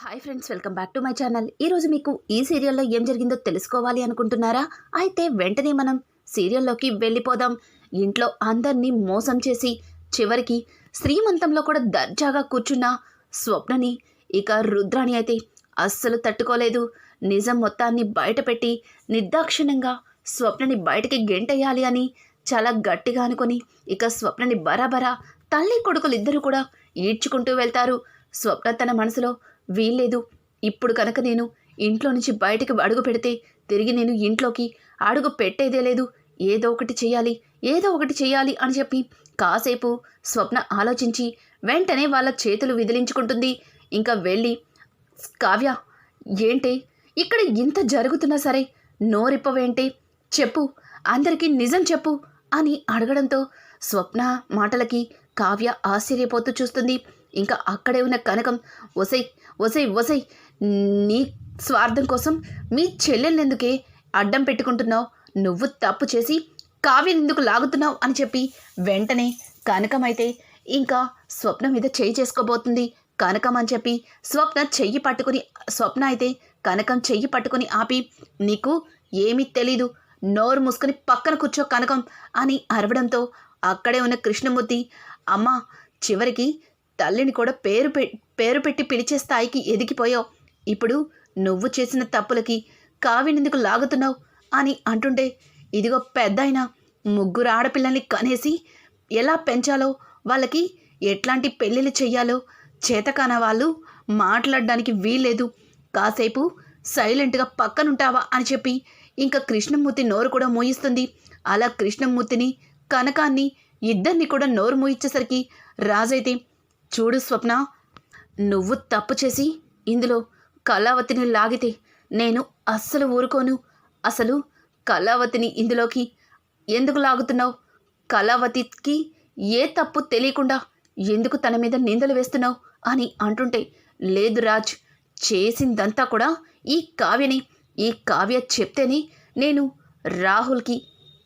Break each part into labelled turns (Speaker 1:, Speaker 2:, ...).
Speaker 1: Hi friends, welcome back to my channel. ఈరోజు మీకు ఈ సీరియల్లో ఏం జరిగిందో తెలుసుకోవాలి అనుకుంటున్నారా? అయితే వెంటనే మనం సీరియల్లోకి వెళ్ళిపోదాం. ఇంట్లో అందరినీ మోసం చేసి చివరికి శ్రీమంతంలో కూడా దర్జాగా కూర్చున్న స్వప్నని ఇక రుద్రాణి అయితే అస్సలు తట్టుకోలేదు. నిజం మొత్తాన్ని బయటపెట్టి నిర్దాక్షిణ్యంగా స్వప్నని బయటికి గెంటేయాలి అని చాలా గట్టిగా అనుకొని ఇక స్వప్నని బరాబరా తల్లి కొడుకులిద్దరూ కూడా ఈడ్చుకుంటూ వెళ్తారు. స్వప్న తన మనసులో వీల్లేదు, ఇప్పుడు కనుక నేను ఇంట్లో నుంచి బయటికి అడుగు పెడితే తిరిగి నేను ఇంట్లోకి అడుగు పెట్టేదే లేదు, ఏదో ఒకటి చేయాలి అని చెప్పి కాసేపు స్వప్న ఆలోచించి వెంటనే వాళ్ళ చేతులు విదిలించుకుంటుంది. ఇంకా వెళ్ళి, కావ్య ఏంటి ఇక్కడ ఇంత జరుగుతున్నా సరే నోరిప్పవేంటి, చెప్పు, అందరికీ నిజం చెప్పు అని అడగడంతో స్వప్న మాటలకి కావ్య ఆశ్చర్యపోతూ చూస్తుంది. ఇంకా అక్కడే ఉన్న కనకం, ఒసై ఒసై ఒసై నీ స్వార్థం కోసం మీ చెల్లెలెందుకే అడ్డం పెట్టుకుంటున్నావు, నువ్వు తప్పు చేసి కావ్యని ఎందుకు లాగుతున్నావు అని చెప్పి వెంటనే కనకం అయితే ఇంకా స్వప్న మీద చెయ్యి చేసుకోబోతుంది. కనకం అని చెప్పి స్వప్న అయితే కనకం చెయ్యి పట్టుకుని ఆపి, నీకు ఏమీ తెలీదు, నోరు మూసుకొని పక్కన కూర్చో కనకం అని అరవడంతో అక్కడే ఉన్న కృష్ణమూర్తి, అమ్మ చివరికి తల్లిని కూడా పేరు పెట్టి పిలిచే స్థాయికి ఎదిగిపోయావు, ఇప్పుడు నువ్వు చేసిన తప్పులకి కావ్యనెందుకు లాగుతున్నావు అని అంటుంటే, ఇదిగో పెద్దాయన ముగ్గురు ఆడపిల్లల్ని కనేసి ఎలా పెంచాలో, వాళ్ళకి ఎట్లాంటి పెళ్ళిళ్ళు చెయ్యాలో చేతకాన వాళ్ళు మాట్లాడడానికి వీల్లేదు, కాసేపు సైలెంట్గా పక్కనుంటావా అని చెప్పి ఇంకా కృష్ణమూర్తి నోరు కూడా మూయిస్తుంది. అలా కృష్ణమూర్తిని కనకాన్ని ఇద్దరిని కూడా నోరు మూయించేసరికి రాజైతే, చూడు స్వప్న, నువ్వు తప్పు చేసి ఇందులో కళావతిని లాగితే నేను అస్సలు ఊరుకోను. అసలు కళావతిని ఇందులోకి ఎందుకు లాగుతున్నావు? కళావతికి ఏ తప్పు తెలియకుండా ఎందుకు తన మీద నిందలు వేస్తున్నావు అని అంటుంటే, లేదు రాజ్, చేసిందంతా కూడా ఈ కావ్య చెప్తేనే నేను రాహుల్కి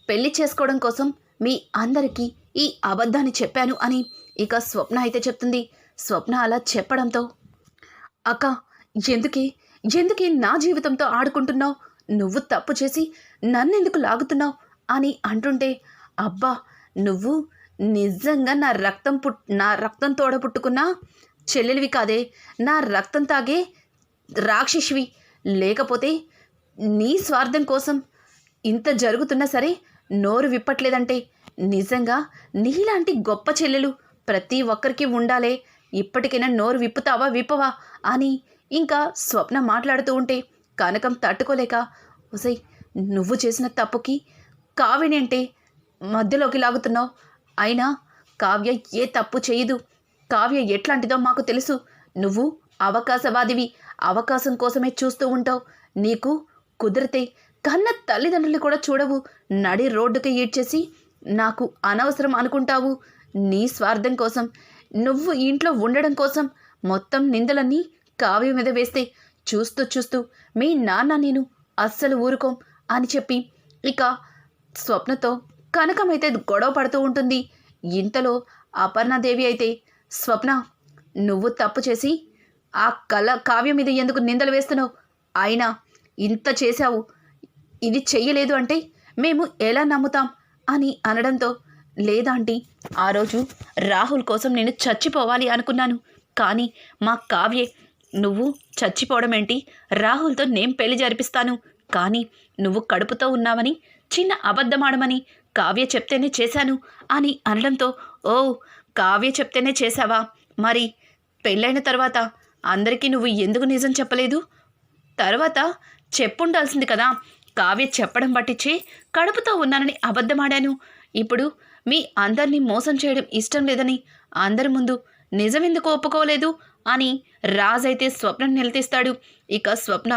Speaker 1: పెళ్లి చేసుకోవడం కోసం మీ అందరికీ ఈ అబద్ధాన్ని చెప్పాను అని ఇక స్వప్న అయితే చెప్తుంది. స్వప్న అలా చెప్పడంతో, అక్క ఎందుకే నా జీవితంతో ఆడుకుంటున్నావు, నువ్వు తప్పు చేసి నన్నెందుకు లాగుతున్నావు అని అంటుంటే, అబ్బా నువ్వు నిజంగా నా రక్తం తోడ పుట్టుకున్న చెల్లెలివి కాదే, నా రక్తం తాగే రాక్షసివి, లేకపోతే నీ స్వార్థం కోసం ఇంత జరుగుతున్నా సరే నోరు విప్పట్లేదంటే నిజంగా నీలాంటి గొప్ప చెల్లెలు ప్రతి ఒక్కరికి ఉండాలే, ఇప్పటికైనా నోరు విప్పవా అని ఇంకా స్వప్న మాట్లాడుతూ ఉంటే కనకం తట్టుకోలేక, ఒసై నువ్వు చేసిన తప్పుకి కావ్యని అంటే మధ్యలోకి లాగుతున్నావు, అయినా కావ్య ఏ తప్పు చేయదు, కావ్య ఎట్లాంటిదో మాకు తెలుసు, నువ్వు అవకాశవాదివి, అవకాశం కోసమే చూస్తూ ఉంటావు, నీకు కుదిరితే కన్న తల్లిదండ్రులు కూడా చూడవు, నడి రోడ్డుకి ఈడ్చేసి నాకు అనవసరం అనుకుంటావు, నీ స్వార్థం కోసం, నువ్వు ఇంట్లో ఉండడం కోసం మొత్తం నిందలన్నీ కావ్య మీద వేస్తే చూస్తూ మీ నాన్న నేను అస్సలు ఊరుకోం అని చెప్పి ఇక స్వప్నతో కనకమైతే గొడవ పడుతూ ఉంటుంది. ఇంతలో అపర్ణాదేవి అయితే, స్వప్న నువ్వు తప్పు చేసి ఆ కావ్య మీద ఎందుకు నిందలు వేస్తున్నావు, అయినా ఇంత చేశావు, ఇది చెయ్యలేదు అంటే మేము ఎలా నమ్ముతాం అని అనడంతో, లేదాంటీ, ఆ రోజు రాహుల్ కోసం నేను చచ్చిపోవాలి అనుకున్నాను, కానీ మా కావ్యే, నువ్వు చచ్చిపోవడం ఏంటి, రాహుల్తో నేను పెళ్లి జరిపిస్తాను, కానీ నువ్వు కడుపుతో ఉన్నావని చిన్న అబద్ధమాడమని కావ్య చెప్తేనే చేశాను అని అనడంతో, ఓ కావ్య చెప్తేనే చేశావా, మరి పెళ్ళైన తర్వాత అందరికీ నువ్వు ఎందుకు నిజం చెప్పలేదు, తర్వాత చెప్పుండాల్సింది కదా, కావ్య చెప్పడం పట్టించి కడుపుతో ఉన్నానని అబద్ధమాడాను, ఇప్పుడు మీ అందరినీ మోసం చేయడం ఇష్టం లేదని అందరి ముందు నిజమెందుకు ఒప్పుకోలేదు అని రాజ్ అయితే స్వప్నను నిలదీస్తాడు. ఇక స్వప్న,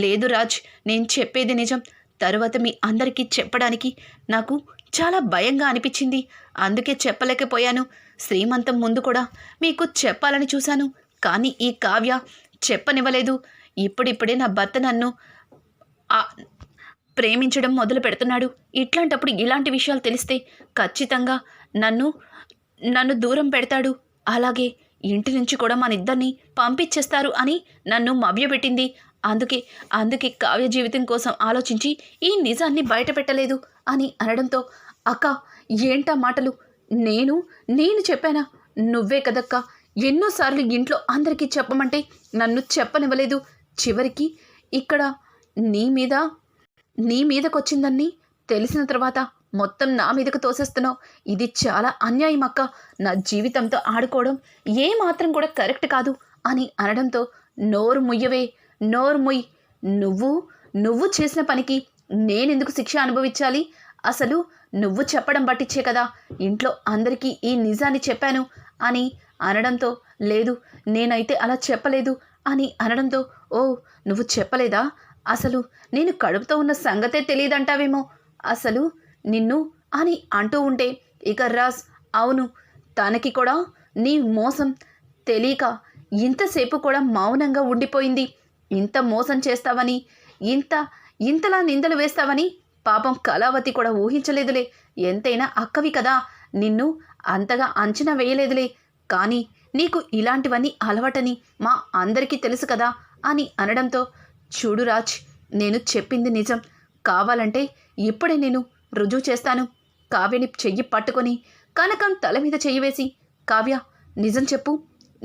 Speaker 1: లేదు రాజ్, నేను చెప్పేది నిజం, తరువాత మీ అందరికీ చెప్పడానికి నాకు చాలా భయంగా అనిపించింది, అందుకే చెప్పలేకపోయాను, శ్రీమంతం ముందు కూడా మీకు చెప్పాలని చూశాను, కానీ ఈ కావ్య చెప్పనివ్వలేదు, ఇప్పుడిప్పుడే నా భర్త నన్ను ప్రేమించడం మొదలు పెడుతున్నాడు, ఇట్లాంటప్పుడు ఇలాంటి విషయాలు తెలిస్తే ఖచ్చితంగా నన్ను దూరం పెడతాడు, అలాగే ఇంటి నుంచి కూడా మన ఇద్దరిని పంపించేస్తారు అని నన్ను మభ్యపెట్టింది. అందుకే కావ్య జీవితం కోసం ఆలోచించి ఈ నిజాన్ని బయట పెట్టలేదు అని అనడంతో, అక్క ఏంటా మాటలు? నేను చెప్పానా? నువ్వే కదక్క ఎన్నోసార్లు ఇంట్లో అందరికీ చెప్పమంటే నన్ను చెప్పనివ్వలేదు. చివరికి ఇక్కడ నీ మీదకొచ్చిందని తెలిసిన తర్వాత మొత్తం నా మీదకు తోసేస్తున్నావు. ఇది చాలా అన్యాయం అక్క. నా జీవితంతో ఆడుకోవడం ఏమాత్రం కూడా కరెక్ట్ కాదు అని అనడంతో, నోరు ముయ్యవే, నోరు ముయ్. నువ్వు చేసిన పనికి నేనెందుకు శిక్ష అనుభవించాలి? అసలు నువ్వు చెప్పడం బట్టిచ్చే కదా ఇంట్లో అందరికీ ఈ నిజాన్ని చెప్పాను అని అనడంతో, లేదు నేనైతే అలా చెప్పలేదు అని అనడంతో, ఓ నువ్వు చెప్పలేదా? అసలు నేను కడుపుతో ఉన్న సంగతే తెలియదంటావేమో అసలు నిన్ను అని అంటూ ఉంటే, ఇక రాజ్ అవును తనకి కూడా నీ మోసం తెలియక ఇంతసేపు కూడా మౌనంగా ఉండిపోయింది. ఇంత మోసం చేస్తావని, ఇంతలా నిందలు వేస్తావని పాపం కళావతి కూడా ఊహించలేదులే. ఎంతైనా అక్కవి కదా, నిన్ను అంతగా అంచనా వేయలేదులే. కానీ నీకు ఇలాంటివన్నీ అలవాటని మా అందరికీ తెలుసు కదా అని అనడంతో, చూడు రాజ్ నేను చెప్పింది నిజం. కావాలంటే ఇప్పుడే నేను రుజువు చేస్తాను. కావ్యని చెయ్యి పట్టుకొని కనకం తల మీద చెయ్యి వేసి, కావ్య నిజం చెప్పు,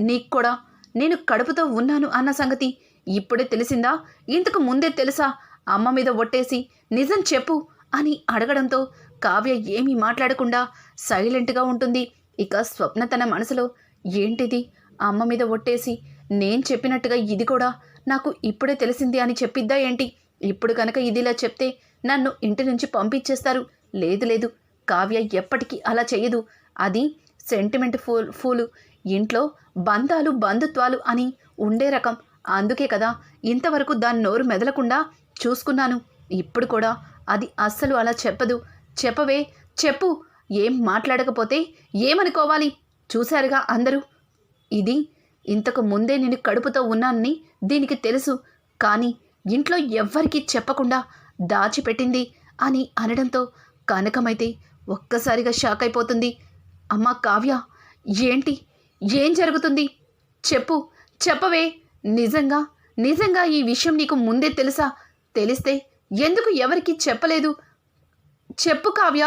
Speaker 1: నీకు కూడా నేను కడుపుతో ఉన్నాను అన్న సంగతి ఇప్పుడే తెలిసిందా? ఇంతకు ముందే తెలుసా? అమ్మ మీద ఒట్టేసి నిజం చెప్పు అని అడగడంతో కావ్య ఏమీ మాట్లాడకుండా సైలెంట్గా ఉంటుంది. ఇక స్వప్న తన మనసులో, ఏంటిది అమ్మ మీద ఒట్టేసి నేను చెప్పినట్టుగా ఇది కూడా నాకు ఇప్పుడే తెలిసింది అని చెప్పిద్దా ఏంటి? ఇప్పుడు కనుక ఇదిలా చెప్తే నన్ను ఇంటి నుంచి పంపించేస్తారు. లేదు కావ్య ఎప్పటికీ అలా చెయ్యదు. అది సెంటిమెంట్ ఫూలు. ఇంట్లో బంధుత్వాలు అని ఉండే రకం. అందుకే కదా ఇంతవరకు దాని నోరు మెదలకుండా చూసుకున్నాను. ఇప్పుడు కూడా అది అస్సలు అలా చెప్పదు. చెప్పవే చెప్పు. ఏం మాట్లాడకపోతే ఏమనుకోవాలి? చూశారుగా అందరూ, ఇది ఇంతకు ముందే నేను కడుపుతో ఉన్నానని దీనికి తెలుసు. కానీ ఇంట్లో ఎవ్వరికీ చెప్పకుండా దాచిపెట్టింది అని అనడంతో కనకమైతే ఒక్కసారిగా షాక్ అయిపోతుంది. అమ్మ కావ్య ఏంటి? ఏం జరుగుతుంది? చెప్పవే. నిజంగా ఈ విషయం నీకు ముందే తెలుసా? తెలిస్తే ఎందుకు ఎవరికి చెప్పలేదు? చెప్పు కావ్య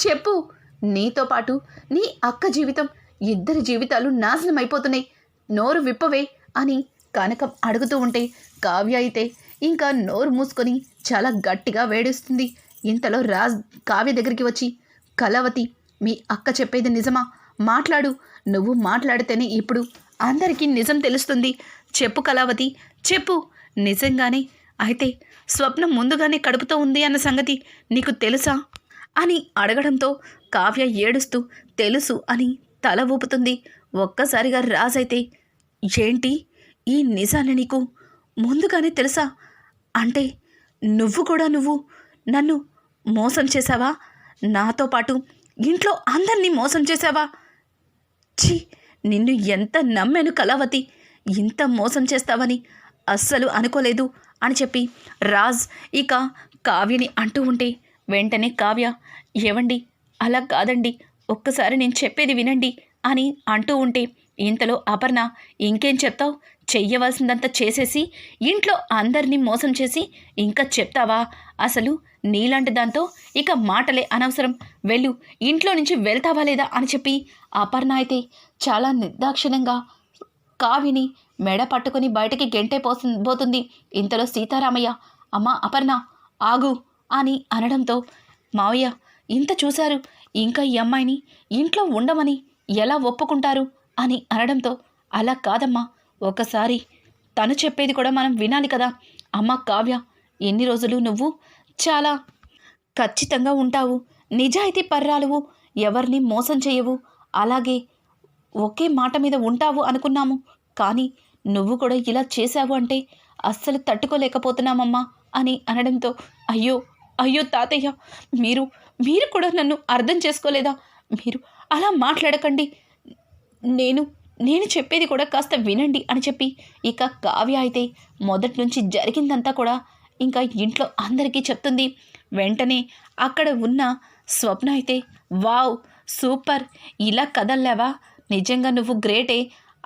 Speaker 1: చెప్పు. నీతో పాటు నీ అక్క జీవితం, ఇద్దరి జీవితాలు నాశనం అయిపోతున్నాయి. నోరు విప్పవే అని కనకం అడుగుతూ ఉంటే కావ్య అయితే ఇంకా నోరు మూసుకొని చాలా గట్టిగా వేడేస్తుంది. ఇంతలో రాజ్ కావ్య దగ్గరికి వచ్చి, కళావతి మీ అక్క చెప్పేది నిజమా? మాట్లాడు. నువ్వు మాట్లాడితేనే ఇప్పుడు అందరికీ నిజం తెలుస్తుంది. చెప్పు కళావతి చెప్పు. నిజంగానే అయితే స్వప్నం ముందుగానే కడుపుతో ఉంది అన్న సంగతి నీకు తెలుసా అని అడగడంతో కావ్య ఏడుస్తూ తెలుసు అని తల ఊపుతుంది. ఒక్కసారిగా రాజ్ అయితే, ఏంటి ఈ నిజాన్ని నీకు ముందుగానే తెలుసా? అంటే నువ్వు నన్ను మోసం చేశావా? నాతో పాటు ఇంట్లో అందరినీ మోసం చేశావా? ఛీ, నిన్ను ఎంత నమ్మాను కళావతి. ఇంత మోసం చేస్తావని అస్సలు అనుకోలేదు అని చెప్పి రాజ్ ఇక కావ్యని అంటూ ఉంటే వెంటనే కావ్య, ఏవండి అలా కాదండి, ఒక్కసారి నేను చెప్పేది వినండి అని అంటూ ఉంటే ఇంతలో అపర్ణ, ఇంకేం చెప్తావు? చెయ్యవలసిందంతా చేసేసి ఇంట్లో అందరినీ మోసం చేసి ఇంకా చెప్తావా? అసలు నీలాంటి దాంతో ఇక మాటలే అనవసరం. వెళ్ళు, ఇంట్లో నుంచి వెళ్తావా లేదా అని చెప్పి అపర్ణ అయితే చాలా నిర్దాక్షిణ్యంగా కావ్యని మెడ పట్టుకుని బయటకి గెంటే పోతుంది. ఇంతలో సీతారామయ్య, అమ్మ అపర్ణ ఆగు అని అనడంతో, మావయ్య ఇంత చూశారు, ఇంకా ఈ అమ్మాయిని ఇంట్లో ఉండమని ఎలా ఒప్పుకుంటారు అని అనడంతో, అలా కాదమ్మా, ఒకసారి తను చెప్పేది కూడా మనం వినాలి కదా. అమ్మ కావ్య, ఎన్ని రోజులు నువ్వు చాలా ఖచ్చితంగా ఉంటావు, నిజాయితీ పర్రాలువు, ఎవరిని మోసం చేయవు, అలాగే ఒకే మాట మీద ఉంటావు అనుకున్నాము. కానీ నువ్వు కూడా ఇలా చేశావు అంటే అస్సలు తట్టుకోలేకపోతున్నామమ్మా అని అనడంతో, అయ్యో తాతయ్య, మీరు కూడా నన్ను అర్థం చేసుకోలేదా? మీరు అలా మాట్లాడకండి, నేను చెప్పేది కూడా కాస్త వినండి అని చెప్పి ఇక కావ్య అయితే మొదటి నుంచి జరిగిందంతా కూడా ఇంకా ఇంట్లో అందరికీ చెప్తుంది. వెంటనే అక్కడ ఉన్న స్వప్న అయితే, వావ్ సూపర్, ఇలా కదల్లావా, నిజంగా నువ్వు గ్రేటే.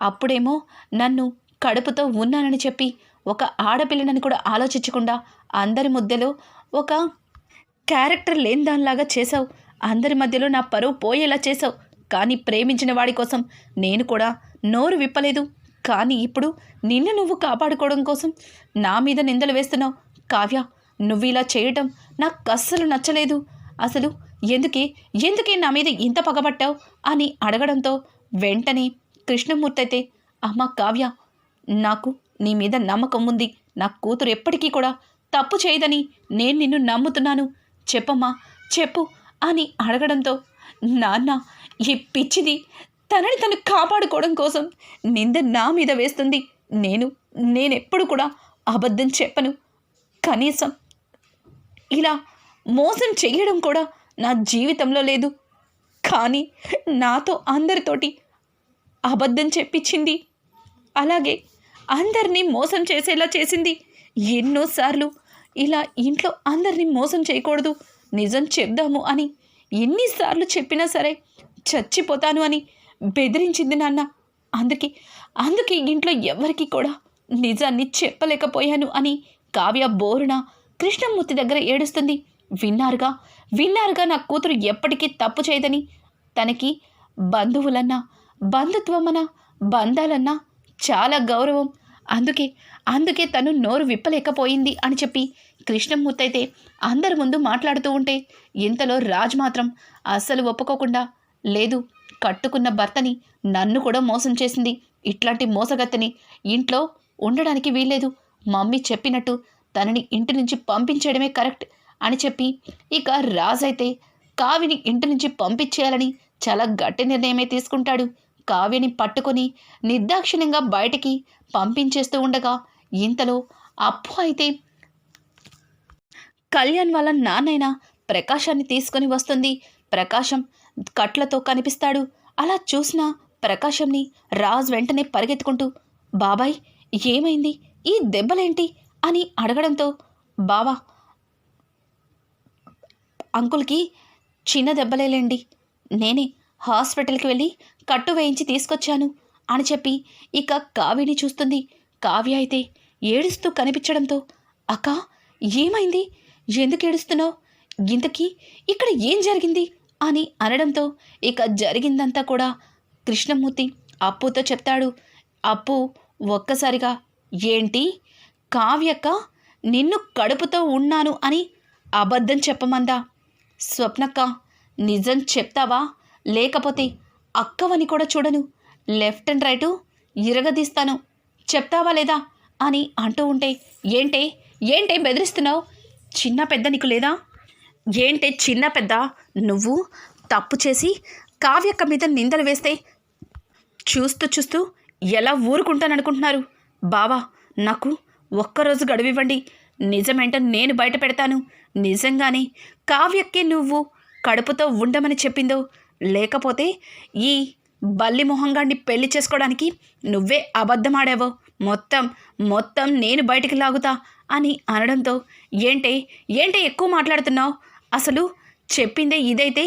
Speaker 1: అప్పుడేమో నన్ను కడుపుతో ఉన్నానని చెప్పి ఒక ఆడపిల్లనని కూడా ఆలోచించకుండా అందరి మధ్యలో ఒక క్యారెక్టర్ లేని దానిలాగా చేశావు. అందరి మధ్యలో నా పరువు పోయేలా చేశావు. కానీ ప్రేమించిన వాడి కోసం నేను కూడా నోరు విప్పలేదు. కానీ ఇప్పుడు నిన్ను నువ్వు కాపాడుకోవడం కోసం నా మీద నిందలు వేస్తున్నావు. కావ్య, నువ్వు ఇలా చేయటం నాకు అస్సలు నచ్చలేదు. అసలు ఎందుకే నా మీద ఇంత పగబట్టావు అని అడగడంతో వెంటనే కృష్ణమూర్తి అయితే, అమ్మ కావ్య, నాకు నీ మీద నమ్మకం ఉంది. నా కూతురు ఎప్పటికీ కూడా తప్పు చేయదని నేను నిన్ను నమ్ముతున్నాను. చెప్పమ్మా, చెప్పు అని అడగడంతో, నాన్న, ఈ పిచ్చిది తనని తను కాపాడుకోవడం కోసం నింద నా మీద వేస్తుంది. నేనెప్పుడు కూడా అబద్ధం చెప్పను. కనీసం ఇలా మోసం చెయ్యడం కూడా నా జీవితంలో లేదు. కానీ నాతో అందరితోటి అబద్ధం చెప్పించింది. అలాగే అందరినీ మోసం చేసేలా చేసింది. ఎన్నోసార్లు ఇలా ఇంట్లో అందరినీ మోసం చేయకూడదు, నిజం చెప్దాము అని ఎన్నిసార్లు చెప్పినా సరే చచ్చిపోతాను అని బెదిరించింది నాన్న. అందుకే ఇంట్లో ఎవరికి కూడా నిజాన్ని చెప్పలేకపోయాను అని కావ్య బోరున కృష్ణమూర్తి దగ్గర ఏడుస్తుంది. విన్నారుగా నా కూతురు ఎప్పటికీ తప్పు చేయదని. తనకి బంధువులన్నా, బంధుత్వమన్నా, బంధాలన్నా చాలా గౌరవం. అందుకే తను నోరు విప్పలేకపోయింది అని చెప్పి కృష్ణమూర్తి అయితే అందరి ముందు మాట్లాడుతూ ఉంటే, ఇంతలో రాజ్ మాత్రం అస్సలు ఒప్పుకోకుండా, లేదు, కట్టుకున్న భర్తని నన్ను కూడా మోసం చేసింది. ఇట్లాంటి మోసగత్తని ఇంట్లో ఉండడానికి వీల్లేదు. మమ్మీ చెప్పినట్టు తనని ఇంటి నుంచి పంపించేయడమే కరెక్ట్ అని చెప్పి ఇక రాజ్ అయితే కావ్యని ఇంటి నుంచి పంపించేయాలని చాలా గట్టి నిర్ణయమే తీసుకుంటాడు. కావ్యని పట్టుకొని నిర్దాక్షిణ్యంగా బయటికి పంపించేస్తూ ఉండగా ఇంతలో అప్పు అయితే కళ్యాణ్ వాళ్ళ నాన్నైన ప్రకాశాన్ని తీసుకొని వస్తుంది. ప్రకాశం కట్లతో కనిపిస్తాడు. అలా చూసిన ప్రకాశంని రాజ్ వెంటనే పరిగెత్తుకుంటూ, బాబాయ్, ఏమైంది? ఈ దెబ్బలేంటి అని అడగడంతో, బావా, అంకుల్కి చిన్న దెబ్బలేలేండి, నేనే హాస్పిటల్కి వెళ్ళి కట్టు వేయించి తీసుకొచ్చాను అని చెప్పి ఇక కావ్యని చూస్తుంది. కావ్య అయితే ఏడుస్తూ కనిపించడంతో, అక్క, ఏమైంది? ఎందుకు ఏడుస్తున్నావు? ఇంతకీ ఇక్కడ ఏం జరిగింది అని అనడంతో ఇక జరిగిందంతా కూడా కృష్ణమూర్తి అప్పుతో చెప్తాడు. అప్పు ఒక్కసారిగా, ఏంటి కావ్యక్క నిన్ను కడుపుతో ఉన్నాను అని అబద్ధం చెప్పమందా? స్వప్నక్క, నిజం చెప్తావా? లేకపోతే అక్కవని కూడా చూడను, లెఫ్ట్ అండ్ రైటు ఇరగదీస్తాను, చెప్తావా లేదా అని అంటూ ఉంటే, ఏంటే బెదిరిస్తున్నావు? చిన్న పెద్ద నీకు లేదా? ఏంటే చిన్న పెద్ద? నువ్వు తప్పు చేసి కావ్యక్క మీద నిందలు వేస్తే చూస్తూ ఎలా ఊరుకుంటాననుకుంటున్నారు? బావా, నాకు ఒక్కరోజు గడువివ్వండి, నిజమేంటో నేను బయట పెడతాను. నిజంగానే కావ్యక్కే నువ్వు కడుపుతో ఉండమని చెప్పిందో, లేకపోతే ఈ బల్లి మొహంగాన్ని పెళ్లి చేసుకోవడానికి నువ్వే అబద్ధమాడావో మొత్తం నేను బయటికి లాగుతా అని అనడంతో, ఏంటే ఎక్కువ మాట్లాడుతున్నావు? అసలు చెప్పిందే ఇదైతే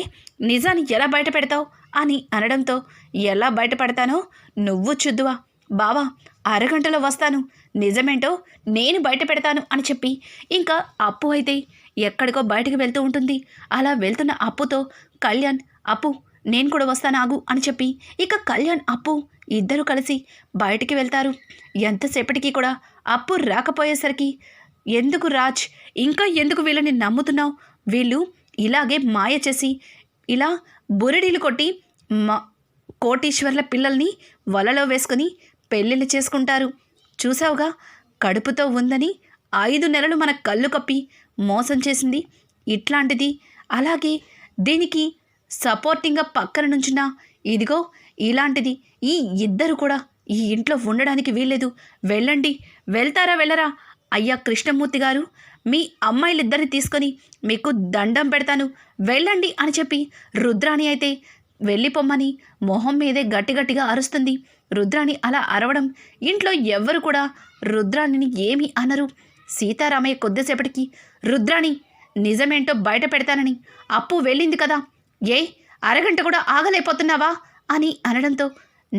Speaker 1: నిజాన్ని ఎలా బయట పెడతావు అని అనడంతో, ఎలా బయటపడతానో నువ్వు చూద్దువా బావా, అరగంటలో వస్తాను, నిజమేంటో నేను బయట పెడతాను అని చెప్పి ఇంకా అప్పు అయితే ఎక్కడికో బయటకు వెళ్తూ ఉంటుంది. అలా వెళ్తున్న అప్పుతో కళ్యాణ్, అప్పు, నేను కూడా వస్తాను ఆగు అని చెప్పి ఇక కళ్యాణ్, అప్పు ఇద్దరు కలిసి బయటికి వెళ్తారు. ఎంతసేపటికి కూడా అప్పు రాకపోయేసరికి, ఎందుకు రాజ్, ఇంకా ఎందుకు వీళ్ళని నమ్ముతున్నావు? వీళ్ళు ఇలాగే మాయ చేసి ఇలా బురడీలు కొట్టి కోటీశ్వర్ల పిల్లల్ని వలలో వేసుకుని పెళ్ళిళ్ళు చేసుకుంటారు. చూసావుగా, కడుపుతో ఉందని 5 నెలలు మన కళ్ళు కప్పి మోసం చేసింది. ఇట్లాంటిది అలాగే దీనికి సపోర్టింగ్గా పక్కన నుంచిన ఇదిగో ఇలాంటిది. ఈ ఇద్దరు కూడా ఈ ఇంట్లో ఉండడానికి వీల్లేదు. వెళ్ళండి. వెళ్తారా వెళ్ళరా? అయ్యా కృష్ణమూర్తి గారు, మీ అమ్మాయిలిద్దరిని తీసుకొని మీకు దండం పెడతాను, వెళ్ళండి అని చెప్పి రుద్రాణి అయితే వెళ్ళిపోమ్మని మొహం మీదే గట్టిగా అరుస్తుంది. రుద్రాణి అలా అరవడం ఇంట్లో ఎవ్వరు కూడా రుద్రాణిని ఏమీ అనరు. సీతారామయ్య కొద్దిసేపటికి, రుద్రాణి, నిజమేంటో బయట పెడతానని అప్పు వెళ్ళింది కదా, అరగంట కూడా ఆగలేకపోతున్నావా అని అనడంతో,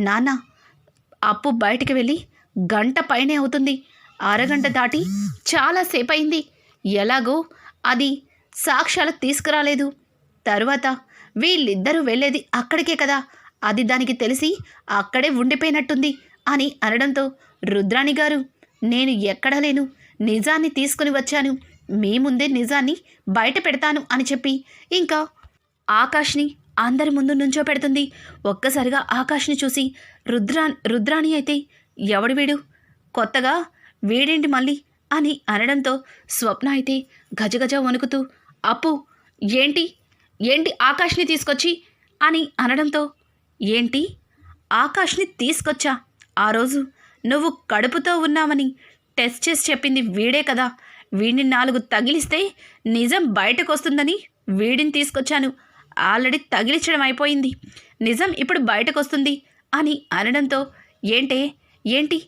Speaker 1: నాన్న, అప్పు బయటికి వెళ్ళి గంట పైనే అవుతుంది. అరగంట దాటి చాలాసేపు అయింది. ఎలాగో అది సాక్ష్యాలు తీసుకురాలేదు. తరువాత వీళ్ళిద్దరూ వెళ్ళేది అక్కడికే కదా, అది దానికి తెలిసి అక్కడే ఉండిపోయినట్టుంది అని అనడంతో, రుద్రాణి గారు, నేను ఎక్కడా లేను, నిజాన్ని తీసుకుని వచ్చాను, మీ ముందే నిజాన్ని బయట పెడతాను అని చెప్పి ఇంకా ఆకాష్ని అందరి ముందు నుంచో పెడుతుంది. ఒక్కసారిగా ఆకాష్ని చూసి రుద్రాణి అయితే, ఎవడు వీడు, కొత్తగా వీడేంటి మళ్ళీ అని అనడంతో, స్వప్న అయితే గజగజ వణుకుతూ, అప్పు ఏంటి ఏంటి ఆకాష్ని తీసుకొచ్చి అని అనడంతో, ఏంటి ఆకాష్ని తీసుకొచ్చా, ఆ రోజు నువ్వు కడుపుతో ఉన్నావని టెస్ట్ చేసి చెప్పింది వీడే కదా, వీడిని 4 తగిలిస్తే నిజం బయటకు వస్తుందని వీడిని తీసుకొచ్చాను, ఆల్రెడీ తగిలించడం అయిపోయింది, నిజం ఇప్పుడు బయటకు వస్తుంది అని అనడంతో, ఏంటి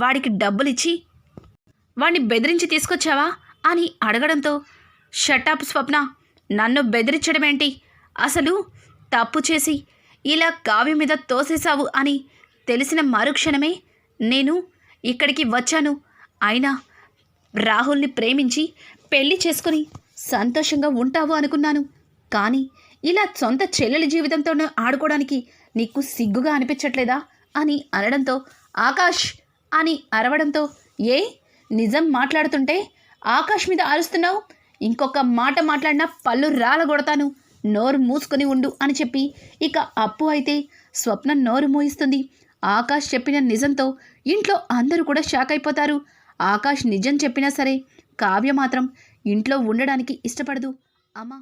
Speaker 1: వాడికి డబ్బులిచ్చి వాడిని బెదిరించి తీసుకొచ్చావా అని అడగడంతో, షటప్ స్వప్న, నన్ను బెదిరించడమేంటి, అసలు తప్పు చేసి ఇలా కావ్య మీద తోసేశావు అని తెలిసిన మరుక్షణమే నేను ఇక్కడికి వచ్చాను. అయినా రాహుల్ని ప్రేమించి పెళ్లి చేసుకుని సంతోషంగా ఉంటావు అనుకున్నాను, కానీ ఇలా సొంత చెల్లెలి జీవితంతో ఆడుకోవడానికి నీకు సిగ్గుగా అనిపించట్లేదా అని అనడంతో, ఆకాష్ అని అరవడంతో, నిజం మాట్లాడుతుంటే ఆకాష్ మీద అరుస్తున్నావు, ఇంకొక మాట మాట్లాడినా పళ్ళు రాలగొడతాను, నోరు మూసుకొని ఉండు అని చెప్పి ఇక అప్పు అయితే స్వప్న నోరు మూయిస్తుంది. ఆకాష్ చెప్పిన నిజంతో ఇంట్లో అందరూ కూడా షాక్ అయిపోతారు. ఆకాష్ నిజం చెప్పినా సరే కావ్య మాత్రం ఇంట్లో ఉండడానికి ఇష్టపడదు. అమ్మా